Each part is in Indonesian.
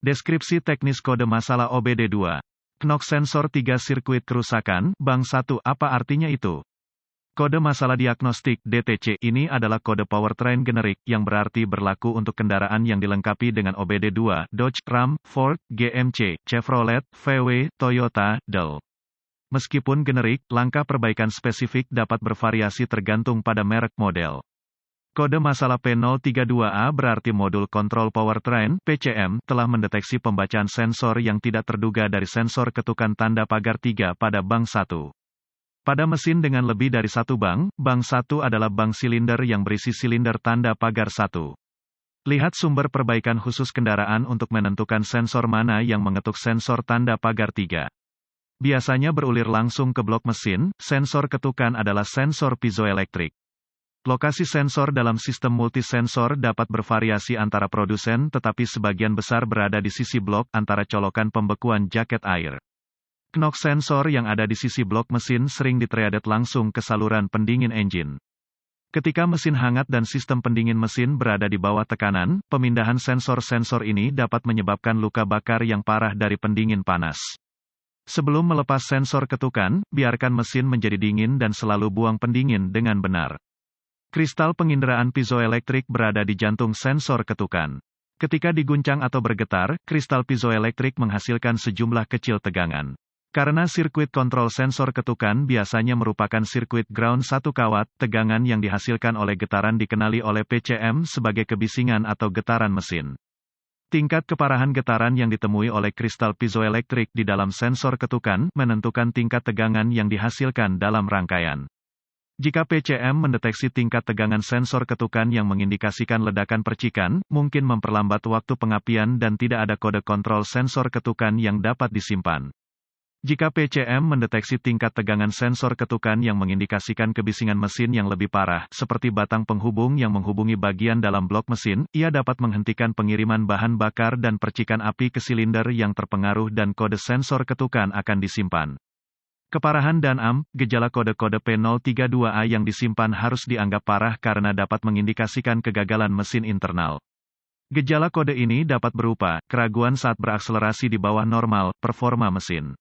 Deskripsi teknis kode masalah OBD2. Knox sensor 3 sirkuit kerusakan, bank 1. Apa artinya itu? Kode masalah diagnostik DTC ini adalah kode powertrain generik yang berarti berlaku untuk kendaraan yang dilengkapi dengan OBD2, Dodge, Ram, Ford, GMC, Chevrolet, VW, Toyota, Dell. Meskipun generik, langkah perbaikan spesifik dapat bervariasi tergantung pada merek model. Kode masalah P032A berarti modul kontrol powertrain (PCM) telah mendeteksi pembacaan sensor yang tidak terduga dari sensor ketukan tanda pagar 3 pada bank 1. Pada mesin dengan lebih dari satu bank 1 adalah bank silinder yang berisi silinder tanda pagar 1. Lihat sumber perbaikan khusus kendaraan untuk menentukan sensor mana yang mengetuk sensor tanda pagar 3. Biasanya berulir langsung ke blok mesin, sensor ketukan adalah sensor piezoelektrik. Lokasi sensor dalam sistem multisensor dapat bervariasi antara produsen tetapi sebagian besar berada di sisi blok antara colokan pembekuan jaket air. Knox sensor yang ada di sisi blok mesin sering diteryadet langsung ke saluran pendingin engine. Ketika mesin hangat dan sistem pendingin mesin berada di bawah tekanan, pemindahan sensor-sensor ini dapat menyebabkan luka bakar yang parah dari pendingin panas. Sebelum melepas sensor ketukan, biarkan mesin menjadi dingin dan selalu buang pendingin dengan benar. Kristal penginderaan piezoelektrik berada di jantung sensor ketukan. Ketika diguncang atau bergetar, kristal piezoelektrik menghasilkan sejumlah kecil tegangan. Karena sirkuit kontrol sensor ketukan biasanya merupakan sirkuit ground satu kawat, tegangan yang dihasilkan oleh getaran dikenali oleh PCM sebagai kebisingan atau getaran mesin. Tingkat keparahan getaran yang ditemui oleh kristal piezoelektrik di dalam sensor ketukan menentukan tingkat tegangan yang dihasilkan dalam rangkaian. Jika PCM mendeteksi tingkat tegangan sensor ketukan yang mengindikasikan ledakan percikan, mungkin memperlambat waktu pengapian dan tidak ada kode kontrol sensor ketukan yang dapat disimpan. Jika PCM mendeteksi tingkat tegangan sensor ketukan yang mengindikasikan kebisingan mesin yang lebih parah, seperti batang penghubung yang menghubungi bagian dalam blok mesin, ia dapat menghentikan pengiriman bahan bakar dan percikan api ke silinder yang terpengaruh dan kode sensor ketukan akan disimpan. Keparahan dan gejala kode-kode P032A yang disimpan harus dianggap parah karena dapat mengindikasikan kegagalan mesin internal. Gejala kode ini dapat berupa keraguan saat berakselerasi di bawah normal, performa mesin.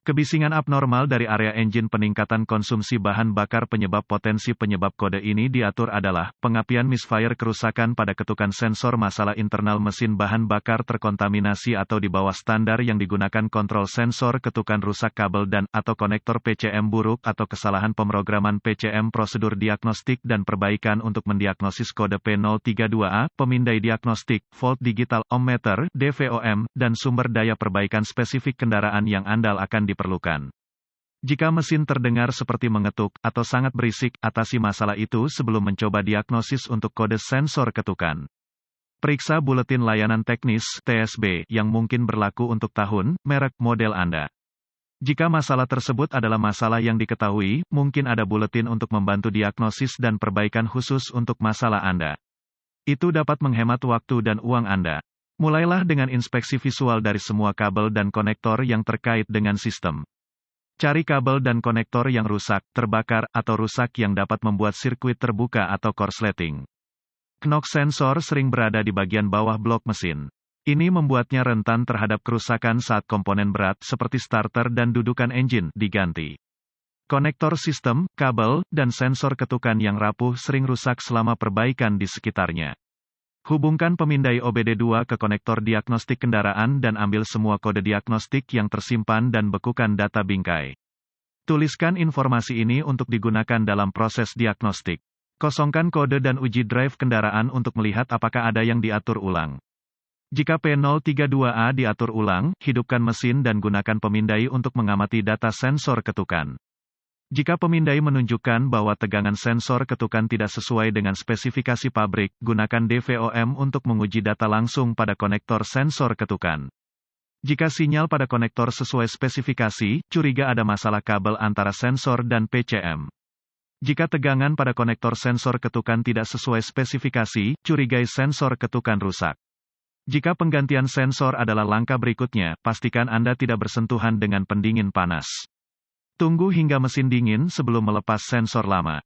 Kebisingan abnormal dari area engine. Peningkatan konsumsi bahan bakar. Penyebab potensi penyebab kode ini diatur adalah pengapian misfire, kerusakan pada ketukan sensor, masalah internal mesin, bahan bakar terkontaminasi atau di bawah standar yang digunakan kontrol sensor, ketukan rusak, kabel dan atau konektor PCM buruk atau kesalahan pemrograman PCM. Prosedur diagnostik dan perbaikan untuk mendiagnosis kode P032A, pemindai diagnostik, volt digital, ohmmeter, DVOM, dan sumber daya perbaikan spesifik kendaraan yang andal akan diperlukan. Jika mesin terdengar seperti mengetuk, atau sangat berisik, atasi masalah itu sebelum mencoba diagnosis untuk kode sensor ketukan. Periksa buletin layanan teknis (TSB) yang mungkin berlaku untuk tahun, merek, model Anda. Jika masalah tersebut adalah masalah yang diketahui, mungkin ada buletin untuk membantu diagnosis dan perbaikan khusus untuk masalah Anda. Itu dapat menghemat waktu dan uang Anda. Mulailah dengan inspeksi visual dari semua kabel dan konektor yang terkait dengan sistem. Cari kabel dan konektor yang rusak, terbakar, atau rusak yang dapat membuat sirkuit terbuka atau korsleting. Knox sensor sering berada di bagian bawah blok mesin. Ini membuatnya rentan terhadap kerusakan saat komponen berat seperti starter dan dudukan engine diganti. Konektor sistem, kabel, dan sensor ketukan yang rapuh sering rusak selama perbaikan di sekitarnya. Hubungkan pemindai OBD2 ke konektor diagnostik kendaraan dan ambil semua kode diagnostik yang tersimpan dan bekukan data bingkai. Tuliskan informasi ini untuk digunakan dalam proses diagnostik. Kosongkan kode dan uji drive kendaraan untuk melihat apakah ada yang diatur ulang. Jika P032A diatur ulang, hidupkan mesin dan gunakan pemindai untuk mengamati data sensor ketukan. Jika pemindai menunjukkan bahwa tegangan sensor ketukan tidak sesuai dengan spesifikasi pabrik, gunakan DVOM untuk menguji data langsung pada konektor sensor ketukan. Jika sinyal pada konektor sesuai spesifikasi, curiga ada masalah kabel antara sensor dan PCM. Jika tegangan pada konektor sensor ketukan tidak sesuai spesifikasi, curigai sensor ketukan rusak. Jika penggantian sensor adalah langkah berikutnya, pastikan Anda tidak bersentuhan dengan pendingin panas. Tunggu hingga mesin dingin sebelum melepas sensor lama.